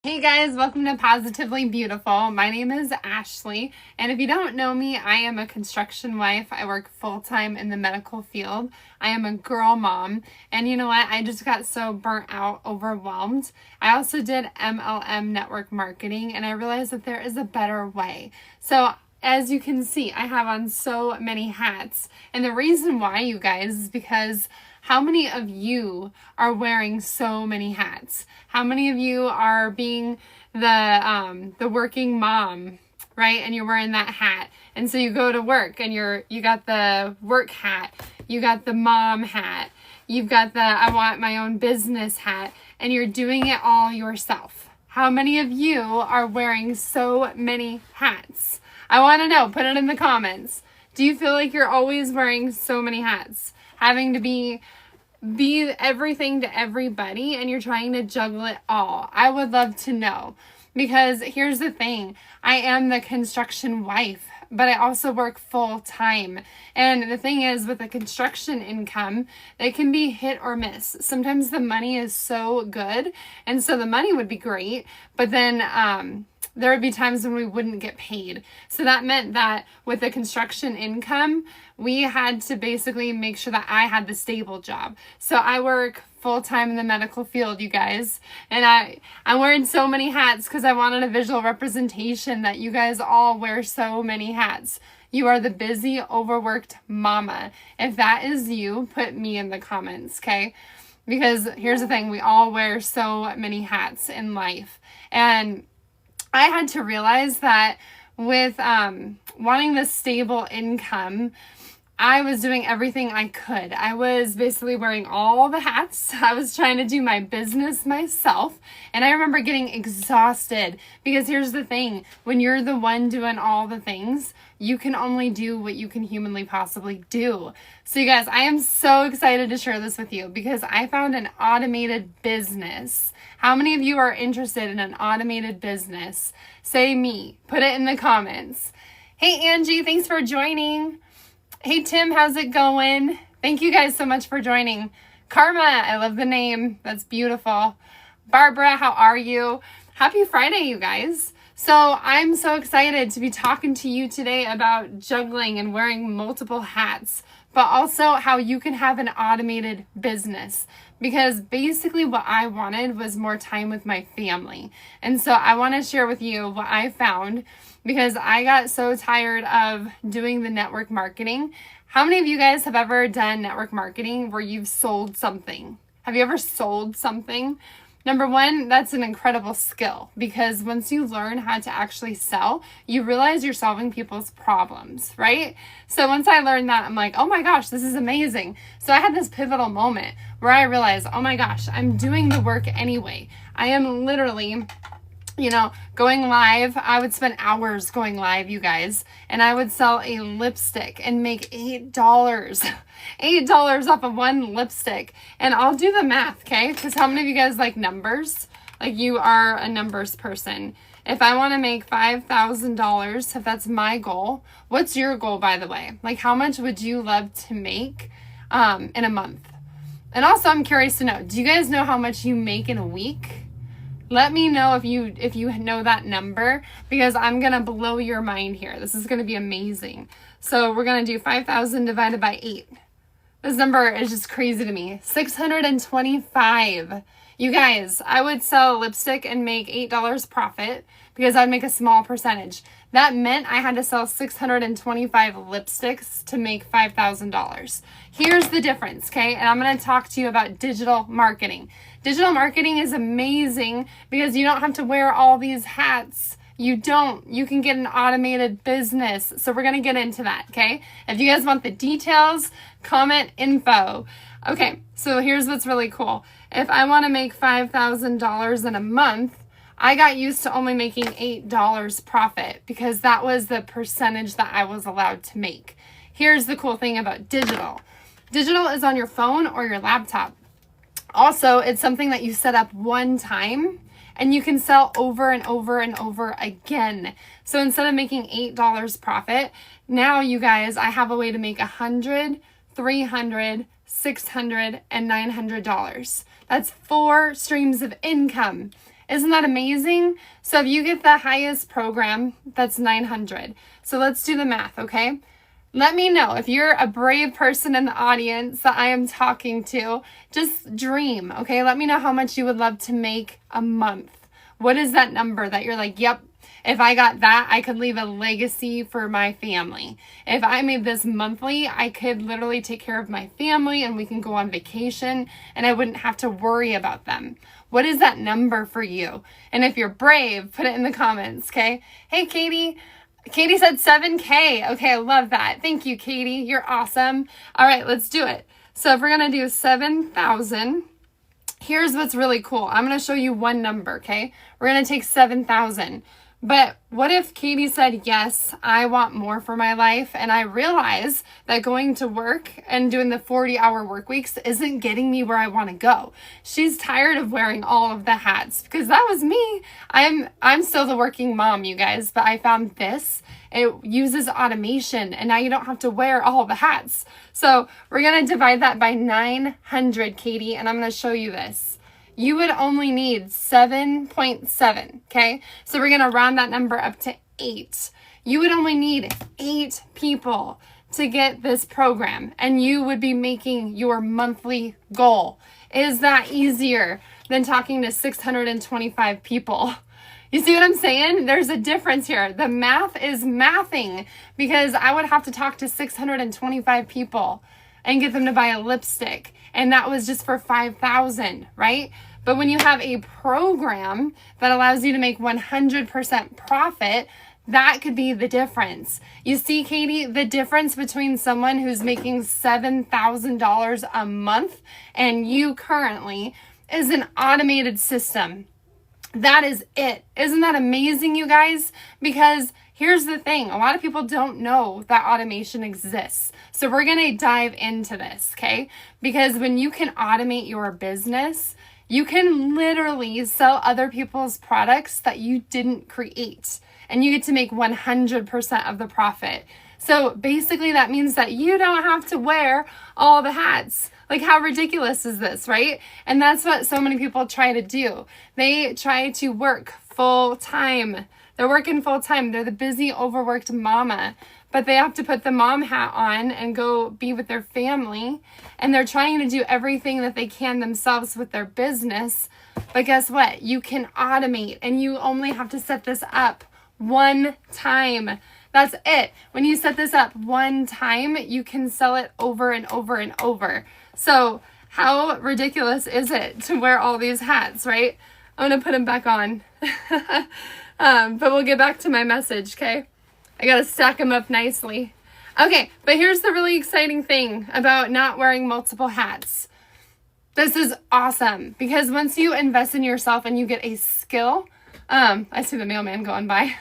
Hey guys, welcome to Positively Beautiful. My name is Ashley, and if you don't know me, I am a construction wife. I work full-time in the medical field. I am a girl mom, and you know what? I just got so burnt out, overwhelmed. I also did MLM network marketing, and I realized that there is a better way. So as you can see, I have on so many hats, and the reason why, you guys, is because how many of you are wearing so many hats? How many of you are being the working mom, right? And you're wearing that hat. And so you go to work and you got the work hat, you got the mom hat, you've got the I want my own business hat, and you're doing it all yourself. How many of you are wearing so many hats? I want to know. Put it in the comments. Do you feel like you're always wearing so many hats? Having to be everything to everybody, and you're trying to juggle it all? I would love to know, because here's the thing. I am the construction wife, but I also work full time. And the thing is, with the construction income, it can be hit or miss. Sometimes the money is so good, and so the money would be great, but then there would be times when we wouldn't get paid. So that meant that with the construction income, we had to basically make sure that I had the stable job. So I work full-time in the medical field, you guys. And I'm wearing so many hats because I wanted a visual representation that you guys all wear so many hats. You are the busy, overworked mama. If that is you, put me in the comments, okay? Because here's the thing, we all wear so many hats in life. And I had to realize that with wanting the stable income, I was doing everything I could. I was basically wearing all the hats. I was trying to do my business myself. And I remember getting exhausted, because here's the thing. When you're the one doing all the things, you can only do what you can humanly possibly do. So you guys, I am so excited to share this with you, because I found an automated business. How many of you are interested in an automated business? Say me. Put it in the comments. Hey Angie, thanks for joining. Hey Tim, how's it going? Thank you guys so much for joining. Karma, I love the name. That's beautiful. Barbara, how are you? Happy Friday, you guys. So I'm so excited to be talking to you today about juggling and wearing multiple hats, but also how you can have an automated business. Because basically what I wanted was more time with my family. And so I want to share with you what I found, because I got so tired of doing the network marketing. How many of you guys have ever done network marketing where you've sold something? Have you ever sold something? Number one, that's an incredible skill, because once you learn how to actually sell, you realize you're solving people's problems, right? So once I learned that, I'm like, oh my gosh, this is amazing. So I had this pivotal moment where I realized, oh my gosh, I'm doing the work anyway. I am literally, going live. I would spend hours going live, you guys, and I would sell a lipstick and make $8. $8 off of one lipstick. And I'll do the math, okay? Because how many of you guys like numbers? Like, you are a numbers person. If I want to make $5,000, if that's my goal, what's your goal, by the way? Like, how much would you love to make in a month? And also, I'm curious to know, do you guys know how much you make in a week? Let me know if you know that number, because I'm going to blow your mind here. This is going to be amazing. So we're going to do 5,000 divided by 8. This number is just crazy to me. 625. You guys, I would sell lipstick and make $8 profit, because I'd make a small percentage. That meant I had to sell 625 lipsticks to make $5,000. Here's the difference, okay? And I'm going to talk to you about digital marketing. Digital marketing is amazing because you don't have to wear all these hats. You don't. You can get an automated business. So we're going to get into that, okay? If you guys want the details, comment info. Okay, so here's what's really cool. If I want to make $5,000 in a month, I got used to only making $8 profit, because that was the percentage that I was allowed to make. Here's the cool thing about digital. Digital is on your phone or your laptop. Also, it's something that you set up one time and you can sell over and over and over again. So instead of making $8 profit, now you guys, I have a way to make $100, $300, $600, and $900. That's 4 streams of income. Isn't that amazing? So if you get the highest program, that's 900. So let's do the math, okay? Let me know if you're a brave person in the audience that I am talking to. Just dream, okay? Let me know how much you would love to make a month. What is that number that you're like, yep, if I got that, I could leave a legacy for my family. If I made this monthly, I could literally take care of my family and we can go on vacation and I wouldn't have to worry about them. What is that number for you? And if you're brave, put it in the comments, okay? Hey, Katie. Katie said 7K. Okay, I love that. Thank you, Katie. You're awesome. All right, let's do it. So if we're going to do 7,000, here's what's really cool. I'm going to show you one number, okay? We're going to take 7,000. But what if Katie said, yes, I want more for my life, and I realize that going to work and doing the 40-hour work weeks isn't getting me where I want to go. She's tired of wearing all of the hats, because that was me. I'm still the working mom, you guys, but I found this. It uses automation, and now you don't have to wear all the hats. So we're going to divide that by 900, Katie, and I'm going to show you this. You would only need 7.7, okay? So we're going to round that number up to 8. You would only need 8 people to get this program, and you would be making your monthly goal. Is that easier than talking to 625 people? You see what I'm saying? There's a difference here. The math is mathing, because I would have to talk to 625 people and get them to buy a lipstick. And that was just for 5,000, right? But when you have a program that allows you to make 100% profit, that could be the difference. You see, Katie, the difference between someone who's making $7,000 a month and you currently is an automated system. That is it. Isn't that amazing, you guys? Because here's the thing. A lot of people don't know that automation exists. So we're going to dive into this, okay? Because when you can automate your business, you can literally sell other people's products that you didn't create. And you get to make 100% of the profit. So basically that means that you don't have to wear all the hats. Like, how ridiculous is this, right? And that's what so many people try to do. They try to work full time. They're working full time. They're the busy, overworked mama, but they have to put the mom hat on and go be with their family. And they're trying to do everything that they can themselves with their business. But guess what? You can automate, and you only have to set this up one time. That's it. When you set this up one time, you can sell it over and over and over. So how ridiculous is it to wear all these hats, right? I'm going to put them back on. But we'll get back to my message, okay? I got to stack them up nicely. Okay, but here's the really exciting thing about not wearing multiple hats. This is awesome, because once you invest in yourself and you get a skill, I see the mailman going by.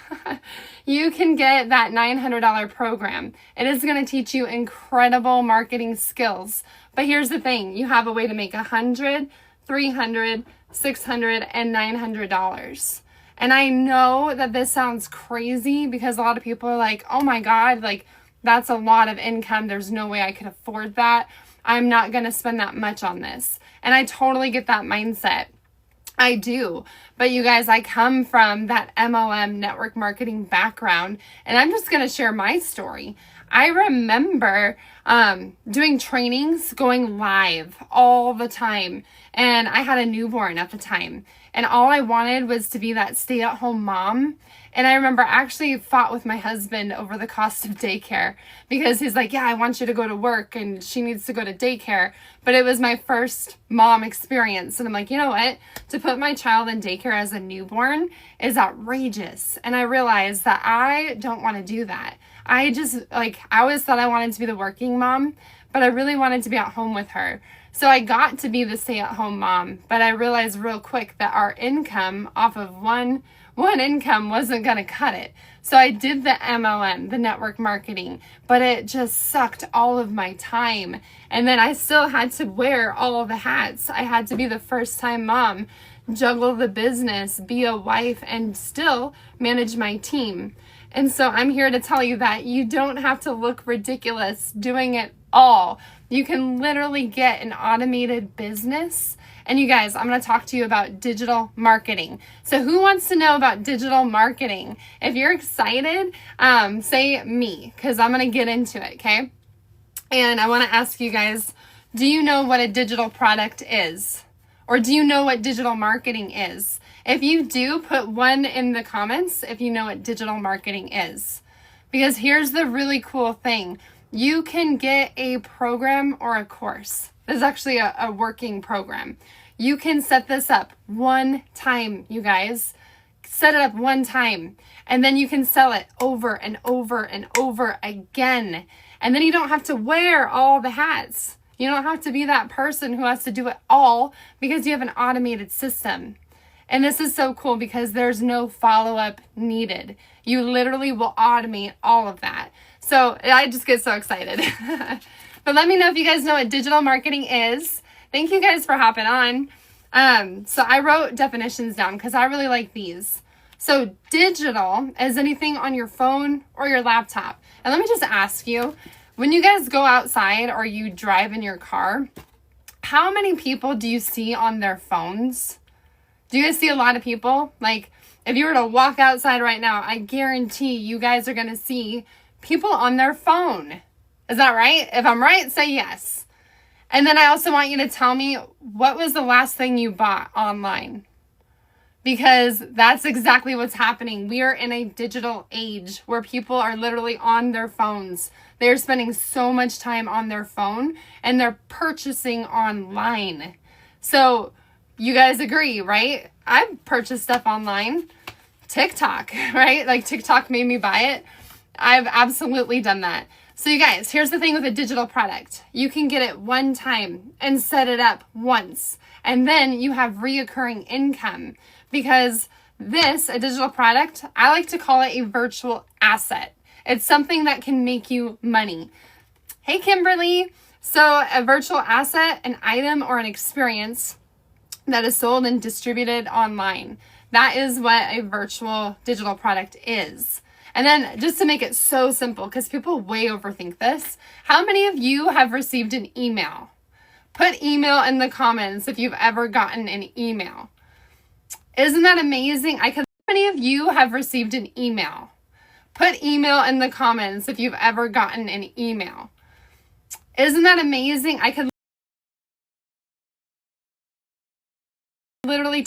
You can get that $900 program. It is going to teach you incredible marketing skills. But here's the thing. You have a way to make $100, $300, $600, and $900. And I know that this sounds crazy, because a lot of people are like, oh my God, like, that's a lot of income. There's no way I could afford that. I'm not going to spend that much on this. And I totally get that mindset. I do. But you guys, I come from that MLM network marketing background, and I'm just going to share my story. I remember doing trainings, going live all the time. And I had a newborn at the time. And all I wanted was to be that stay-at-home mom. And I remember I actually fought with my husband over the cost of daycare, because he's like, yeah, I want you to go to work and she needs to go to daycare. But it was my first mom experience. And I'm like, you know what? To put my child in daycare as a newborn is outrageous. And I realized that I don't want to do that. I always thought I wanted to be the working mom, but I really wanted to be at home with her. So I got to be the stay-at-home mom, but I realized real quick that our income off of one income wasn't going to cut it. So I did the MLM, the network marketing, but it just sucked all of my time. And then I still had to wear all the hats. I had to be the first-time mom, juggle the business, be a wife, and still manage my team. And so I'm here to tell you that you don't have to look ridiculous doing it all. You can literally get an automated business And you guys, I'm going to talk to you about digital marketing. So who wants to know about digital marketing? If you're excited, say me, because I'm going to get into it, okay? And I want to ask you guys, do you know what a digital product is? Or do you know what digital marketing is? If you do, put 1 in the comments if you know what digital marketing is. Because here's the really cool thing. You can get a program or a course. This is actually a working program. You can set this up 1 time, you guys. Set it up 1 time. And then you can sell it over and over and over again. And then you don't have to wear all the hats. You don't have to be that person who has to do it all because you have an automated system. And this is so cool because there's no follow-up needed. You literally will automate all of that. So I just get so excited. But let me know if you guys know what digital marketing is. Thank you guys for hopping on. So I wrote definitions down because I really like these. So digital is anything on your phone or your laptop. And let me just ask you, when you guys go outside or you drive in your car, how many people do you see on their phones? Do you guys see a lot of people? Like, if you were to walk outside right now, I guarantee you guys are going to see people on their phone. Is that right? If I'm right, say yes. And then I also want you to tell me, what was the last thing you bought online? Because that's exactly what's happening. We are in a digital age where people are literally on their phones. They're spending so much time on their phone and they're purchasing online. So you guys agree, right? I've purchased stuff online. TikTok, right? Like TikTok made me buy it. I've absolutely done that. So you guys, here's the thing with a digital product. You can get it 1 time and set it up once. And then you have reoccurring income. Because this, a digital product, I like to call it a virtual asset. It's something that can make you money. Hey, Kimberly. So a virtual asset, an item or an experience that is sold and distributed online. That is what a virtual digital product is. And then just to make it so simple, because people way overthink this, how many of you have received an email? Put email in the comments if you've ever gotten an email. Isn't that amazing? How many of you have received an email? Put email in the comments if you've ever gotten an email. Isn't that amazing? I could literally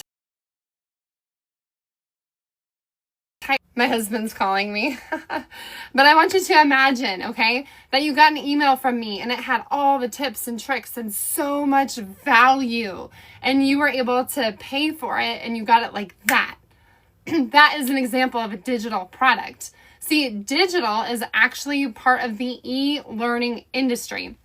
type. My husband's calling me. But I want you to imagine, okay, that you got an email from me and it had all the tips and tricks and so much value. And you were able to pay for it and you got it like that. That is an example of a digital product. See, digital is actually part of the e-learning industry.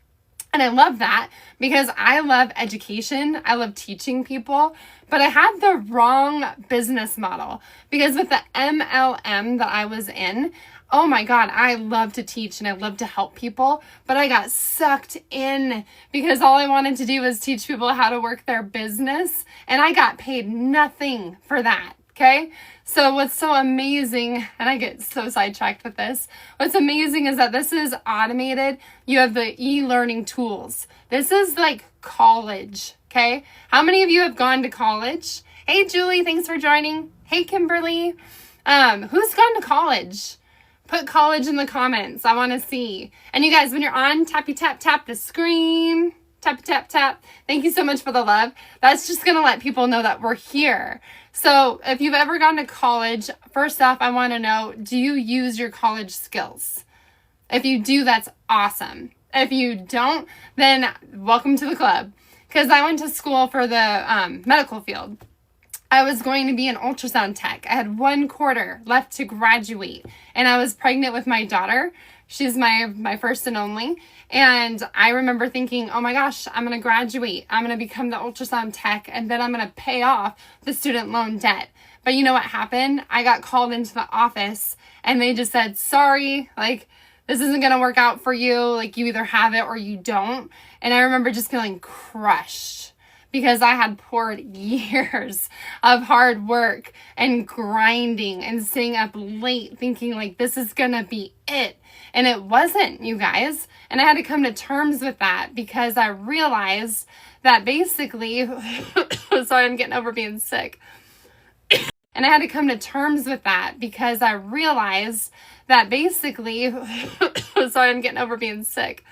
And I love that because I love education. I love teaching people, but I had the wrong business model because with the MLM that I was in, oh my God, I love to teach and I love to help people, but I got sucked in because all I wanted to do was teach people how to work their business and I got paid nothing for that. Okay. So what's so amazing, and I get so sidetracked with this, what's amazing is that this is automated. You have the e-learning tools. This is like college. Okay. How many of you have gone to college? Hey, Julie, thanks for joining. Hey, Kimberly. Who's gone to college? Put college in the comments. I want to see. And you guys, when you're on, tappy tap, tap the screen. Tap, tap, tap. Thank you so much for the love. That's just going to let people know that we're here. So if you've ever gone to college, first off, I want to know, do you use your college skills? If you do, that's awesome. If you don't, then welcome to the club. Because I went to school for the medical field. I was going to be an ultrasound tech. I had 1 quarter left to graduate. And I was pregnant with my daughter. She's my first and only. And I remember thinking, oh my gosh, I'm going to graduate. I'm going to become the ultrasound tech. And then I'm going to pay off the student loan debt. But you know what happened? I got called into the office and they just said, sorry, like, this isn't going to work out for you. Like, you either have it or you don't. And I remember just feeling crushed because I had poured years of hard work and grinding and staying up late thinking like this is gonna be it. And it wasn't, you guys. And I had to come to terms with that because I realized that basically, sorry, I'm getting over being sick. And I had to come to terms with that because I realized that basically, sorry, I'm getting over being sick.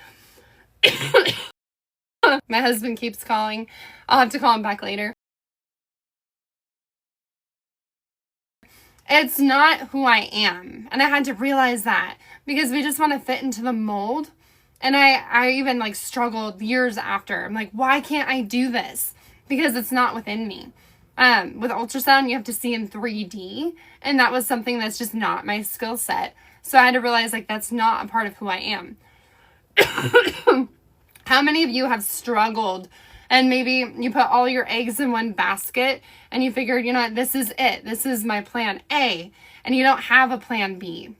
My husband keeps calling. I'll have to call him back later. It's not who I am. And I had to realize that because we just want to fit into the mold. And I even like struggled years after. I'm like, why can't I do this? Because it's not within me. With ultrasound, you have to see in 3D. And that was something that's just not my skill set. So I had to realize like that's not a part of who I am. How many of you have struggled and maybe you put all your eggs in one basket and you figured, you know what, this is it. This is my plan A. And you don't have a plan B.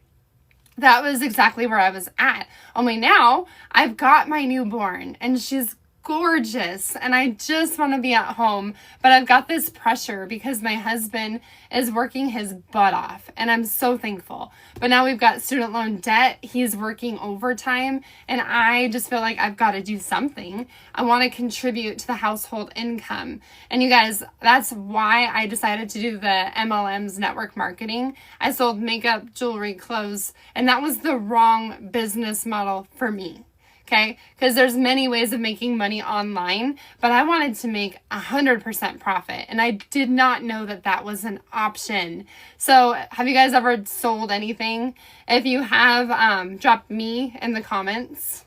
That was exactly where I was at. Only now I've got my newborn and she's gorgeous and I just want to be at home, but I've got this pressure because my husband is working his butt off and I'm so thankful. But now we've got student loan debt. He's working overtime and I just feel like I've got to do something. I want to contribute to the household income. And you guys, that's why I decided to do the MLM's network marketing. I sold makeup, jewelry, clothes, and that was the wrong business model for me. Okay, because there's many ways of making money online, but I wanted to make 100% profit, and I did not know that that was an option. So have you guys ever sold anything? If you have, drop me in the comments,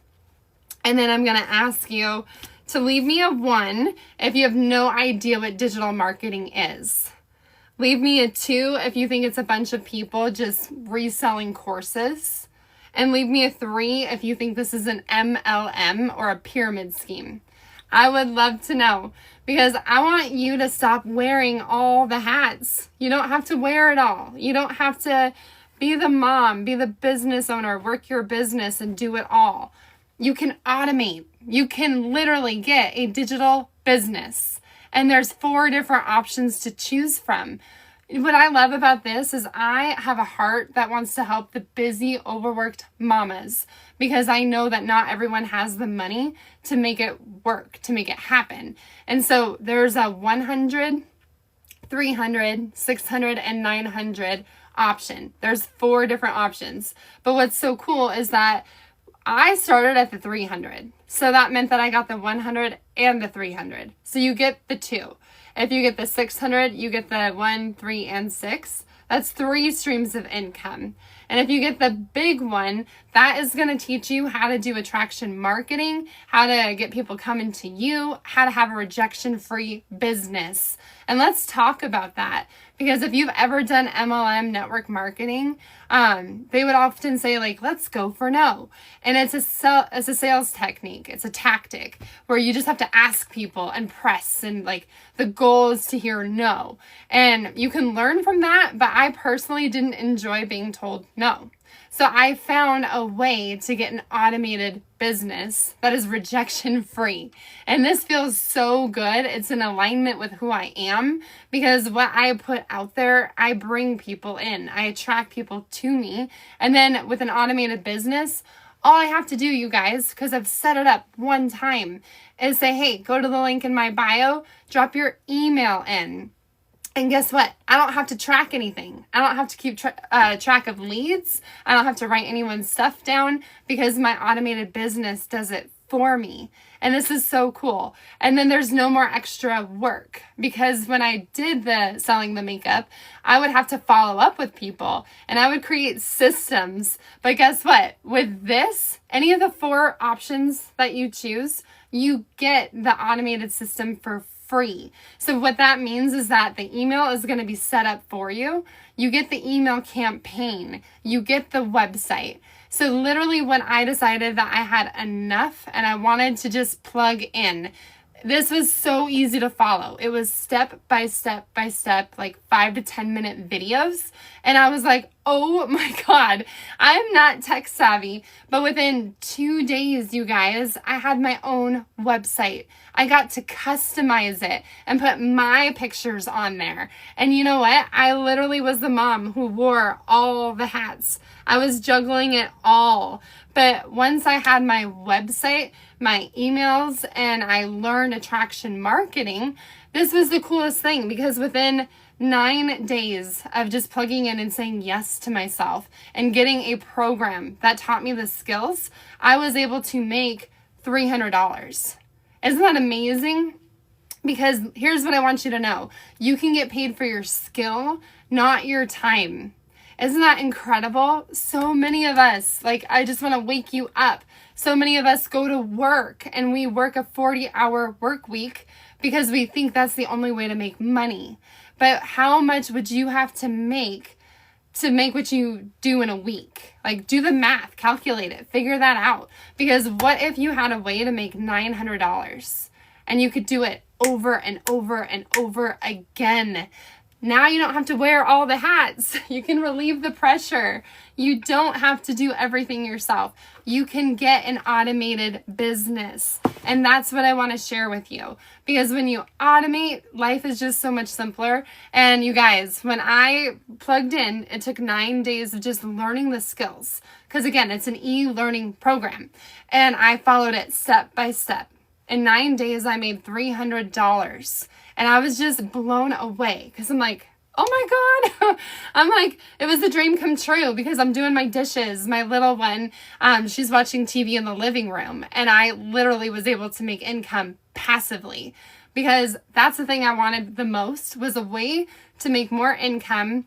and then I'm going to ask you to leave me a 1 if you have no idea what digital marketing is. Leave me a 2 if you think it's a bunch of people just reselling courses. And leave me a 3 if you think this is an MLM or a pyramid scheme. I would love to know because I want you to stop wearing all the hats. You don't have to wear it all. You don't have to be the mom, be the business owner, work your business and do it all. You can automate. You can literally get a digital business. And there's 4 different options to choose from. What I love about this is I have a heart that wants to help the busy, overworked mamas because I know that not everyone has the money to make it work, to make it happen. And so there's a 100, 300, 600, and 900 option. There's 4 different options. But what's so cool is that I started at the 300. So that meant that I got the 100 and the 300. So you get the 2. If you get the 600, you get the 1, 3, and 6. That's 3 streams of income. And if you get the big one, that is going to teach you how to do attraction marketing, how to get people coming to you, how to have a rejection-free business. And let's talk about that. Because if you've ever done MLM network marketing, they would often say like, let's go for no. And it's a sales technique. It's a tactic where you just have to ask people and press and like the goal is to hear no. And you can learn from that, but I personally didn't enjoy being told no. So I found a way to get an automated business that is rejection free. And this feels so good. It's in alignment with who I am because what I put out there, I bring people in. I attract people to me. And then with an automated business, all I have to do, you guys, because I've set it up one time, is say, hey, go to the link in my bio, drop your email in. And guess what? I don't have to track anything. I don't have to keep track of leads. I don't have to write anyone's stuff down because my automated business does it for me. And this is so cool. And then there's no more extra work because when I did the selling the makeup, I would have to follow up with people and I would create systems. But guess what? With this, any of the 4 options that you choose, you get the automated system for free. So what that means is that the email is going to be set up for you. You get the email campaign. You get the website. So literally when I decided that I had enough and I wanted to just plug in, this was so easy to follow. It was step by step by step, like 5 to 10 minute videos. And I was like, oh my God, I'm not tech savvy, but within 2 days, you guys, I had my own website. I got to customize it and put my pictures on there. And you know what? I literally was the mom who wore all the hats. I was juggling it all. But once I had my website, my emails, and I learned attraction marketing, this was the coolest thing, because within 9 days of just plugging in and saying yes to myself and getting a program that taught me the skills, I was able to make $300. Isn't that amazing? Because here's what I want you to know. You can get paid for your skill, not your time. Isn't that incredible? So many of us, like, I just want to wake you up. So many of us go to work and we work a 40-hour work week because we think that's the only way to make money. But how much would you have to make what you do in a week? Like, do the math, calculate it, figure that out. Because what if you had a way to make $900 and you could do it over and over and over again? Now you don't have to wear all the hats. You can relieve the pressure. You don't have to do everything yourself. You can get an automated business. And that's what I want to share with you. Because when you automate, life is just so much simpler. And you guys, when I plugged in, it took 9 days of just learning the skills. Because again, it's an e-learning program. And I followed it step by step. In 9 days, I made $300. And I was just blown away because I'm like, oh my God. I'm like, it was a dream come true because I'm doing my dishes. My little one, she's watching TV in the living room. And I literally was able to make income passively, because that's the thing I wanted the most, was a way to make more income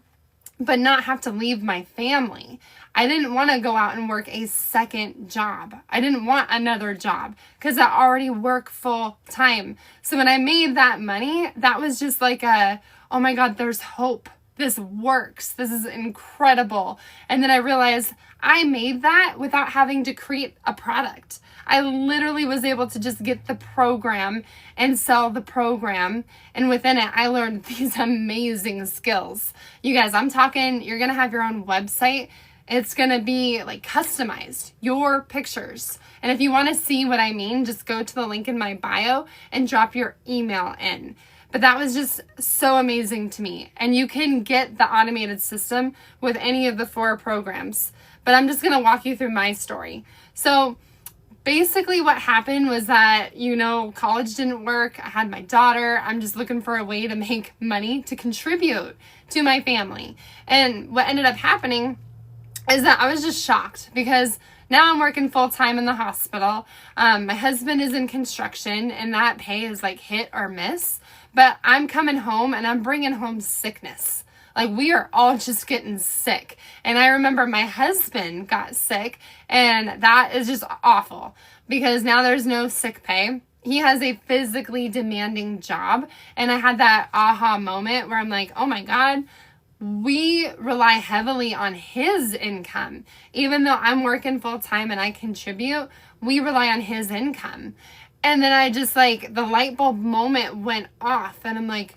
but not have to leave my family. I didn't want to go out and work a second job. I didn't want another job because I already work full time. So when I made that money, that was just like oh my God, there's hope. This works. This is incredible. And then I realized I made that without having to create a product. I literally was able to just get the program and sell the program. And within it, I learned these amazing skills. You guys, I'm talking, you're going to have your own website. It's going to be like customized, your pictures. And if you want to see what I mean, just go to the link in my bio and drop your email in. But that was just so amazing to me. And you can get the automated system with any of the 4 programs. But I'm just going to walk you through my story. So basically what happened was that, college didn't work. I had my daughter. I'm just looking for a way to make money to contribute to my family. And what ended up happening is that I was just shocked because now I'm working full time in the hospital. My husband is in construction and that pay is like hit or miss. But I'm coming home and I'm bringing home sickness. Like, we are all just getting sick. And I remember my husband got sick, and that is just awful because now there's no sick pay. He has a physically demanding job. And I had that aha moment where I'm like, oh my God, we rely heavily on his income. Even though I'm working full time and I contribute, we rely on his income. And then I just the light bulb moment went off and I'm like,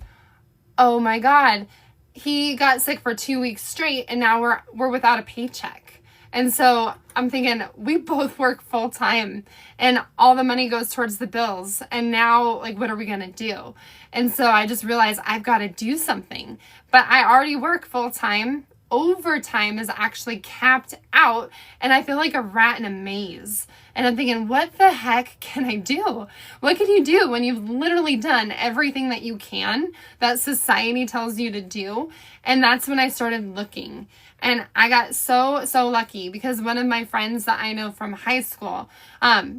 oh my God, he got sick for 2 weeks straight and now we're without a paycheck. And so I'm thinking, we both work full time and all the money goes towards the bills. And now what are we going to do? And so I just realized I've got to do something, but I already work full time. Overtime is actually capped out and I feel like a rat in a maze. And I'm thinking, what the heck can I do? What can you do when you've literally done everything that you can, that society tells you to do? And that's when I started looking. And I got so lucky because one of my friends that I know from high school,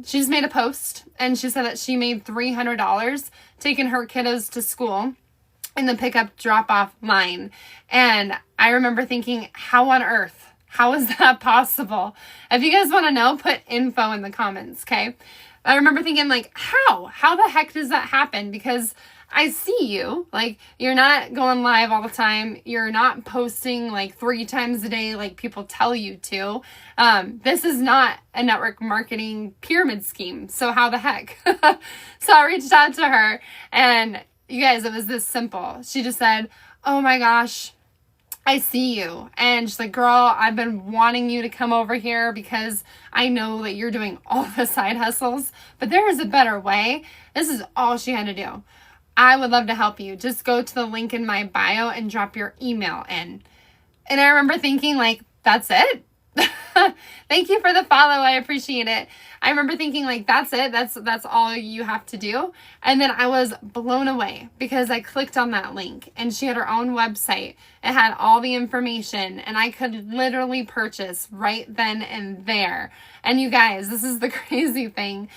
she just made a post and she said that she made $300 taking her kiddos to school in the pickup drop-off line. And I remember thinking, how on earth? How is that possible? If you guys want to know, put info in the comments, okay? I remember thinking how the heck does that happen? Because I see you, you're not going live all the time. You're not posting 3 times a day like people tell you to. This is not a network marketing pyramid scheme. So how the heck? So I reached out to her and you guys, it was this simple. She just said, oh my gosh, I see you. And she's like, girl, I've been wanting you to come over here because I know that you're doing all the side hustles, but there is a better way. This is all she had to do. I would love to help you. Just go to the link in my bio and drop your email in. And I remember thinking, like, that's it? Thank you for the follow. I appreciate it. I remember thinking, like, that's it. That's all you have to do. And then I was blown away because I clicked on that link and she had her own website. It had all the information and I could literally purchase right then and there. And you guys, this is the crazy thing.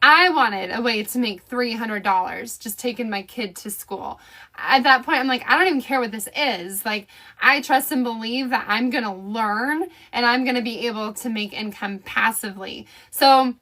I wanted a way to make $300 just taking my kid to school. At that point, I'm like, I don't even care what this is. Like, I trust and believe that I'm going to learn and I'm going to be able to make income passively. So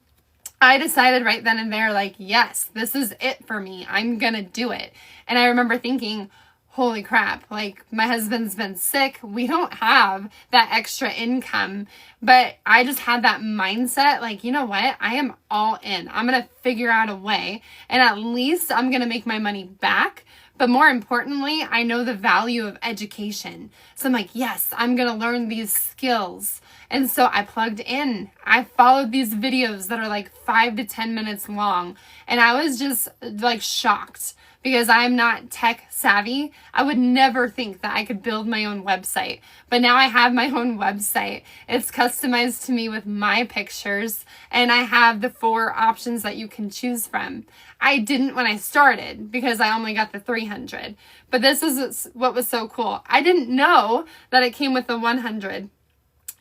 I decided right then and there, like, yes, this is it for me. I'm going to do it. And I remember thinking, holy crap, like my husband's been sick. We don't have that extra income, but I just had that mindset, like, you know what? I am all in. I'm going to figure out a way and at least I'm going to make my money back. But more importantly, I know the value of education. So I'm like, yes, I'm going to learn these skills. And so I plugged in. I followed these videos that are like 5 to 10 minutes long. And I was just like shocked because I'm not tech savvy. I would never think that I could build my own website. But now I have my own website. It's customized to me with my pictures. And I have the 4 options that you can choose from. I didn't when I started because I only got the 300. But this is what was so cool. I didn't know that it came with the 100.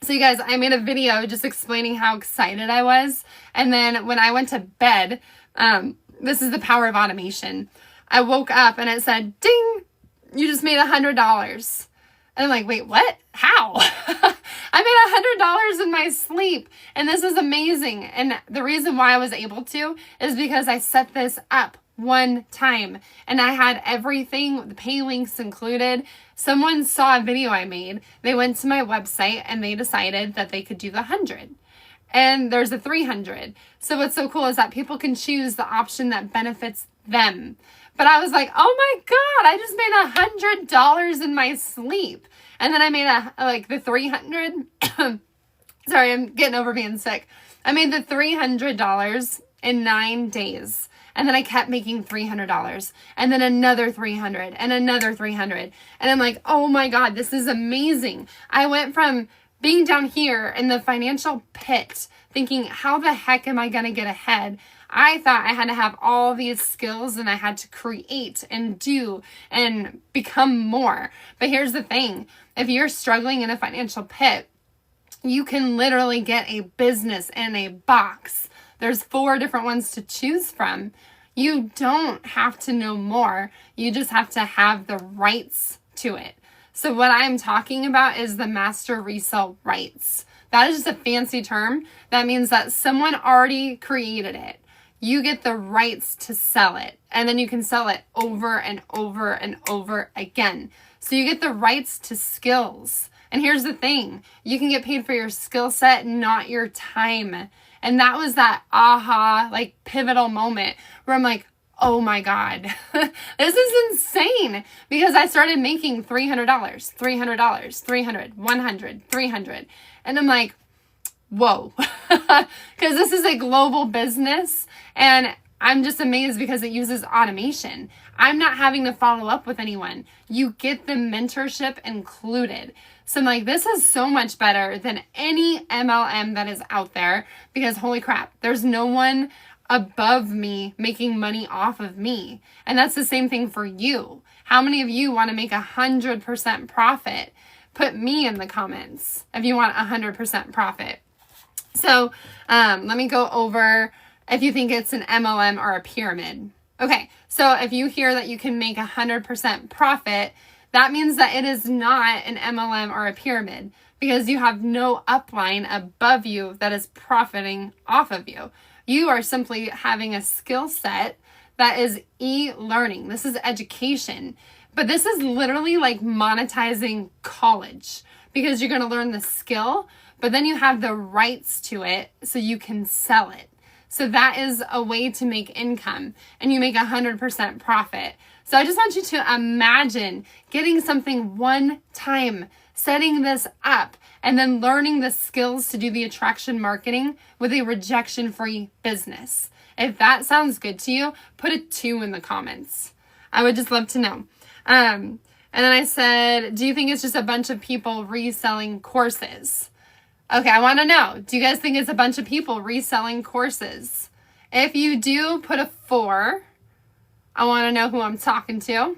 So you guys, I made a video just explaining how excited I was. And then when I went to bed, this is the power of automation. I woke up and it said, ding, you just made $100. And I'm like, wait, what? How? I made $100 in my sleep. And this is amazing. And the reason why I was able to is because I set this up one time and I had everything, the pay links included. Someone saw a video I made. They went to my website and they decided that they could do the 100. And there's a 300. So what's so cool is that people can choose the option that benefits them. But I was like, oh my God, I just made $100 in my sleep. And then I made the 300. Sorry, I'm getting over being sick. I made the $300 in 9 days. And then I kept making $300 and then another 300 and another 300. And I'm like, oh my God, this is amazing. I went from being down here in the financial pit thinking, how the heck am I going to get ahead? I thought I had to have all these skills and I had to create and do and become more. But here's the thing. If you're struggling in a financial pit, you can literally get a business in a box. There's 4 different ones to choose from. You don't have to know more. You just have to have the rights to it. So what I'm talking about is the master resale rights. That is just a fancy term. That means that someone already created it. You get the rights to sell it. And then you can sell it over and over and over again. So you get the rights to skills. And here's the thing. You can get paid for your skill set, not your time. And that was that aha, like pivotal moment where I'm like, oh my God, this is insane. Because I started making $300, $300, 300, 100, 300. And I'm like, whoa, because this is a global business. And I'm just amazed because it uses automation. I'm not having to follow up with anyone. You get the mentorship included. So I'm like, this is so much better than any MLM that is out there because holy crap, there's no one above me making money off of me. And that's the same thing for you. How many of you want to make 100% profit? Put me in the comments if you want 100% profit. So let me go over if you think it's an MLM or a pyramid. Okay, so if you hear that you can make 100% profit, that means that it is not an MLM or a pyramid because you have no upline above you that is profiting off of you. You are simply having a skill set that is e-learning. This is education. But this is literally like monetizing college because you're going to learn the skill, but then you have the rights to it so you can sell it. So that is a way to make income and you make 100% profit. So I just want you to imagine getting something one time, setting this up, and then learning the skills to do the attraction marketing with a rejection-free business. If that sounds good to you, put a 2 in the comments. I would just love to know. And then I said, do you think it's just a bunch of people reselling courses? Okay, I want to know. Do you guys think it's a bunch of people reselling courses? If you do, put a 4. I want to know who I'm talking to.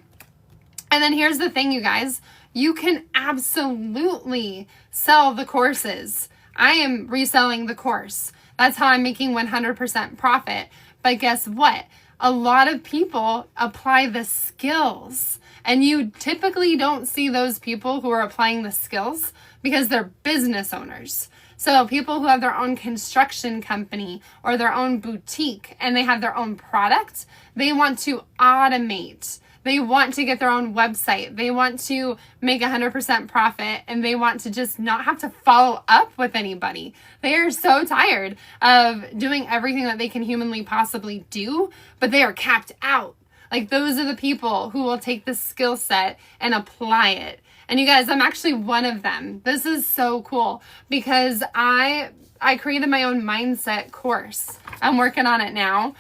And then here's the thing, you guys. You can absolutely sell the courses. I am reselling the course. That's how I'm making 100% profit. But guess what? A lot of people apply the skills. And you typically don't see those people who are applying the skills because they're business owners. So people who have their own construction company or their own boutique and they have their own product, they want to automate. They want to get their own website. They want to make 100% profit and they want to just not have to follow up with anybody. They are so tired of doing everything that they can humanly possibly do, but they are capped out. Like those are the people who will take this skill set and apply it. And you guys, I'm actually one of them. This is so cool because I created my own mindset course. I'm working on it now.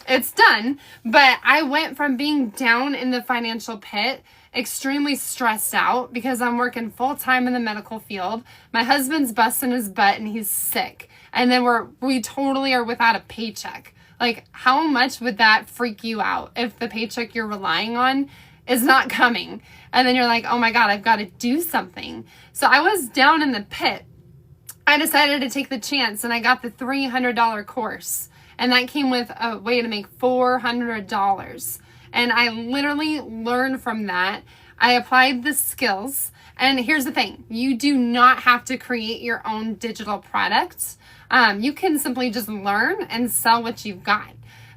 It's done, but I went from being down in the financial pit, extremely stressed out because I'm working full time in the medical field. My husband's busting his butt and he's sick. And then we totally are without a paycheck. Like, how much would that freak you out if the paycheck you're relying on is not coming? And then you're like, oh my God, I've got to do something. So I was down in the pit. I decided to take the chance and I got the $300 course. And that came with a way to make $400. And I literally learned from that. I applied the skills. And here's the thing. You do not have to create your own digital products. You can simply just learn and sell what you've got.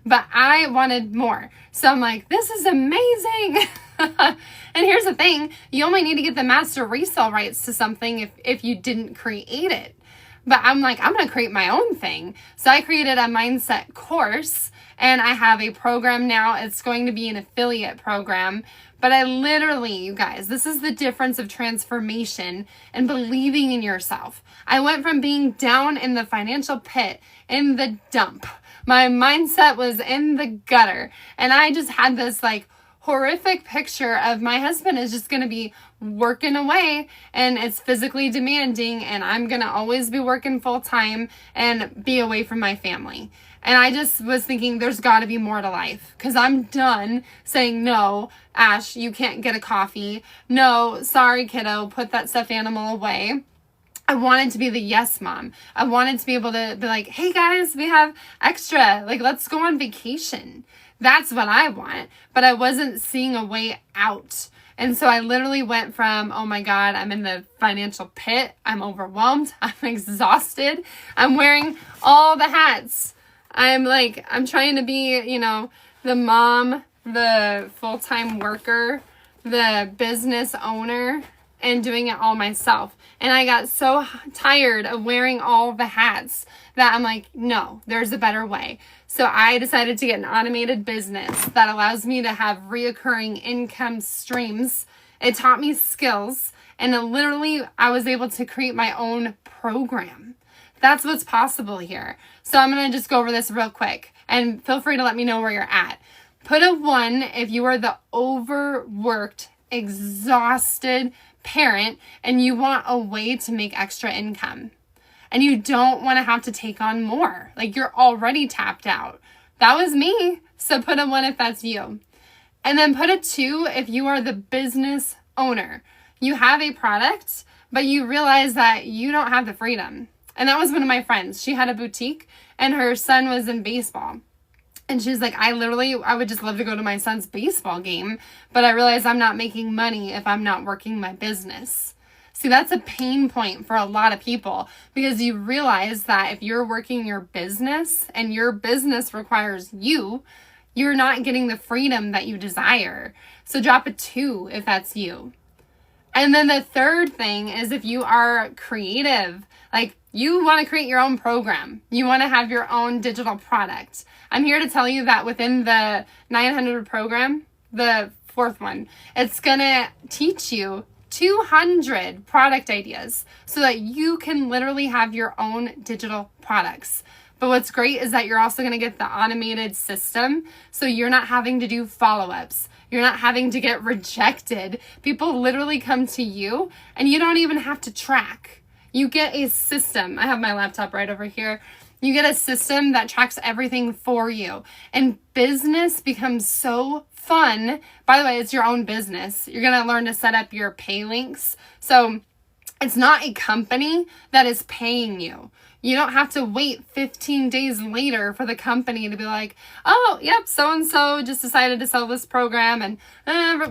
But I wanted more. So I'm like, this is amazing. And here's the thing. You only need to get the master resale rights to something if you didn't create it. But I'm like, I'm going to create my own thing. So I created a mindset course and I have a program now. It's going to be an affiliate program. But I literally, you guys, this is the difference of transformation and believing in yourself. I went from being down in the financial pit, in the dump. My mindset was in the gutter. And I just had this like horrific picture of my husband is just going to be working away and it's physically demanding and I'm going to always be working full time and be away from my family. And I just was thinking there's got to be more to life because I'm done saying, no, Ash, you can't get a coffee. No, sorry, kiddo, put that stuffed animal away. I wanted to be the yes mom. I wanted to be able to be like, hey guys, we have extra. Like, let's go on vacation. That's what I want. But I wasn't seeing a way out. And so I literally went from, oh my God, I'm in the financial pit. I'm overwhelmed. I'm exhausted. I'm wearing all the hats. I'm trying to be, the mom, the full-time worker, the business owner, and doing it all myself. And I got so tired of wearing all the hats that I'm like, no, there's a better way. So I decided to get an automated business that allows me to have reoccurring income streams. It taught me skills, and I was able to create my own program. That's what's possible here. So I'm going to just go over this real quick, and feel free to let me know where you're at. Put a 1 if you are the overworked, exhausted parent and you want a way to make extra income. And you don't want to have to take on more. Like, you're already tapped out. That was me. So put a 1 if that's you. And then put a 2 if you are the business owner. You have a product, but you realize that you don't have the freedom. And that was one of my friends. She had a boutique and her son was in baseball. And she's like, I would just love to go to my son's baseball game, but I realize I'm not making money if I'm not working my business. See, that's a pain point for a lot of people because you realize that if you're working your business and your business requires you're not getting the freedom that you desire. So drop a 2 if that's you. And then the third thing is if you are creative, like you want to create your own program, you want to have your own digital product. I'm here to tell you that within the 900 program, the fourth one. It's going to teach you 200 product ideas so that you can literally have your own digital products. But what's great is that you're also going to get the automated system, so you're not having to do follow-ups. You're not having to get rejected. People literally come to you and you don't even have to track. You get a system. I have my laptop right over here. You get a system that tracks everything for you. And business becomes so fun. By the way, it's your own business. You're going to learn to set up your pay links. So it's not a company that is paying you. You don't have to wait 15 days later for the company to be like, oh, yep, so-and-so just decided to sell this program and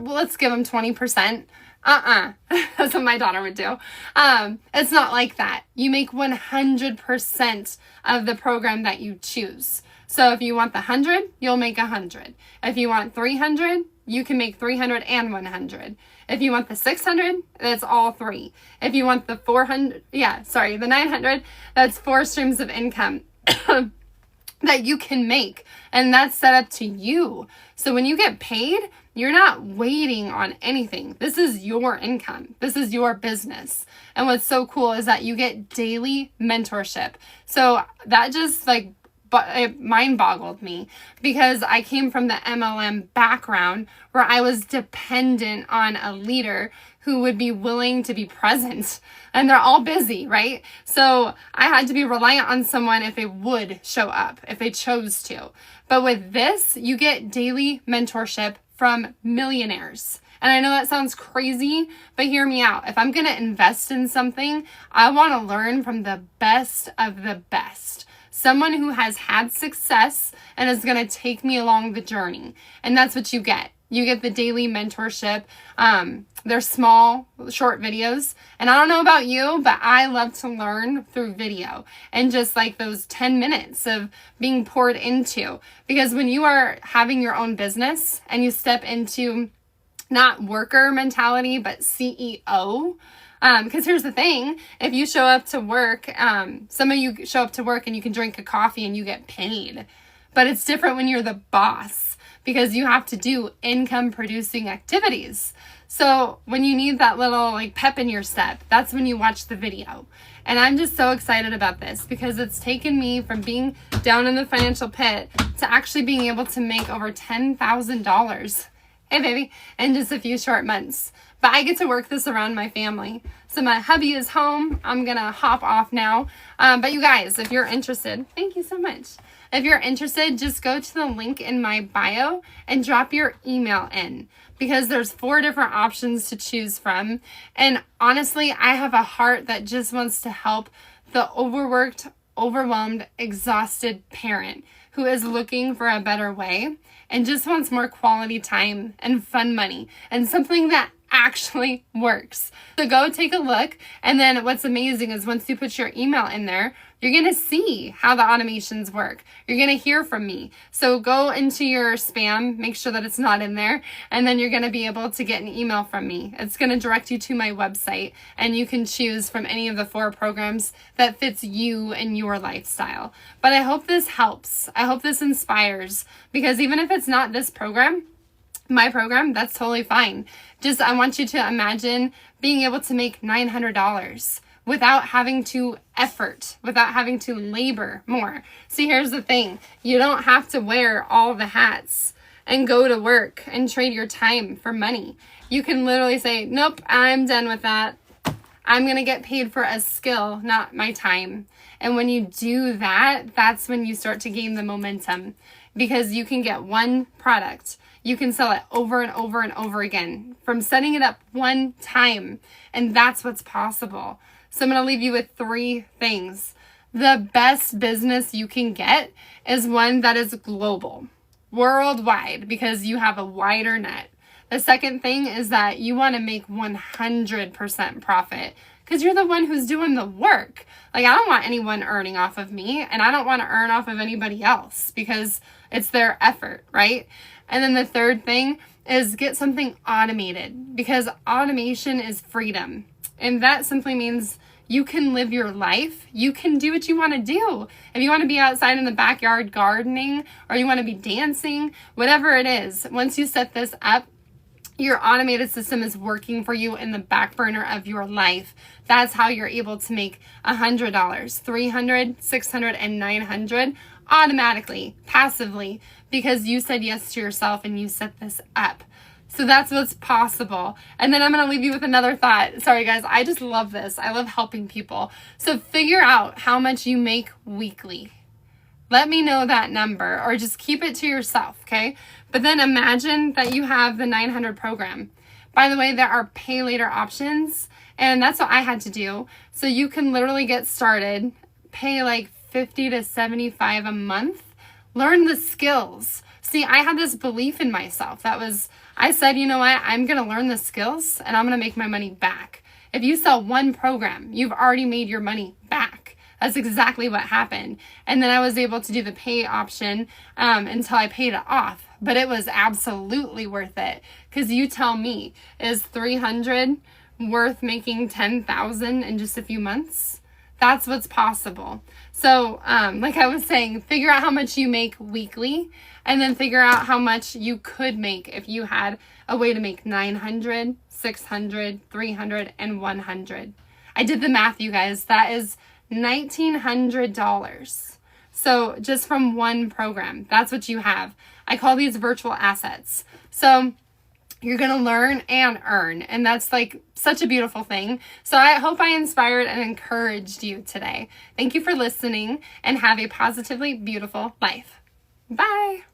let's give them 20%. That's what my daughter would do. It's not like that. You make 100% of the program that you choose. So if you want the 100, you'll make 100. If you want 300, you can make 300 and 100. If you want the 600, that's all three. If you want the 900, that's 4 streams of income that you can make. And that's set up to you. So when you get paid, you're not waiting on anything. This is your income. This is your business. And what's so cool is that you get daily mentorship. So that just it mind boggled me, because I came from the MLM background where I was dependent on a leader who would be willing to be present, and they're all busy, right? So I had to be reliant on someone if they would show up, if they chose to. But with this, you get daily mentorship from millionaires. And I know that sounds crazy, but hear me out. If I'm going to invest in something, I want to learn from the best of the best. Someone who has had success and is going to take me along the journey. And that's what you get. You get the daily mentorship. They're small, short videos. And I don't know about you, but I love to learn through video and just like those 10 minutes of being poured into. Because when you are having your own business and you step into not worker mentality, but CEO, because here's the thing, if you show up to work, some of you show up to work and you can drink a coffee and you get paid. But it's different when you're the boss, because you have to do income producing activities. So when you need that little pep in your step, that's when you watch the video. And I'm just so excited about this because it's taken me from being down in the financial pit to actually being able to make over $10,000. Hey baby, in just a few short months. But I get to work this around my family. So my hubby is home. I'm going to hop off now. But you guys, if you're interested, thank you so much. If you're interested, just go to the link in my bio and drop your email in, because there's 4 different options to choose from. And honestly, I have a heart that just wants to help the overworked, overwhelmed, exhausted parent who is looking for a better way and just wants more quality time and fun money and something that actually works. So go take a look. And then what's amazing is once you put your email in there, you're going to see how the automations work. You're going to hear from me. So go into your spam, make sure that it's not in there, and then you're going to be able to get an email from me. It's going to direct you to my website, and you can choose from any of the 4 programs that fits you and your lifestyle. But I hope this helps. I hope this inspires, because even if it's not this program, my program, that's totally fine. Just, I want you to imagine being able to make $900 without having to effort, without having to labor more. See, here's the thing. You don't have to wear all the hats and go to work and trade your time for money. You can literally say, nope, I'm done with that. I'm going to get paid for a skill, not my time. And when you do that, that's when you start to gain the momentum, because you can get one product. You can sell it over and over and over again from setting it up one time. And that's what's possible. So I'm going to leave you with 3 things. The best business you can get is one that is global, worldwide, because you have a wider net. The second thing is that you want to make 100% profit, because you're the one who's doing the work. I don't want anyone earning off of me, and I don't want to earn off of anybody else, because it's their effort, right? And then the third thing is get something automated, because automation is freedom. And that simply means You can live your life. You can do what you want to do. If you want to be outside in the backyard gardening, or you want to be dancing, whatever it is, once you set this up, your automated system is working for you in the back burner of your life. That's how you're able to make $100, $300, $600, and $900 automatically, passively, because you said yes to yourself and you set this up. So that's what's possible. And then I'm going to leave you with another thought. Sorry, guys. I just love this. I love helping people. So figure out how much you make weekly. Let me know that number, or just keep it to yourself, okay? But then imagine that you have the 900 program. By the way, there are pay later options, and that's what I had to do. So you can literally get started, pay like $50 to $75 a month, learn the skills. See, I had this belief in myself. I said, you know what? I'm going to learn the skills and I'm going to make my money back. If you sell one program, you've already made your money back. That's exactly what happened. And then I was able to do the pay option until I paid it off. But it was absolutely worth it. Because you tell me, is 300 worth making 10,000 in just a few months? That's what's possible. So like I was saying, figure out how much you make weekly, and then figure out how much you could make if you had a way to make 900, 600, 300, and 100. I did the math, you guys. That is $1,900. So just from one program, that's what you have. I call these virtual assets. So you're going to learn and earn. And that's like such a beautiful thing. So I hope I inspired and encouraged you today. Thank you for listening, and have a positively beautiful life. Bye.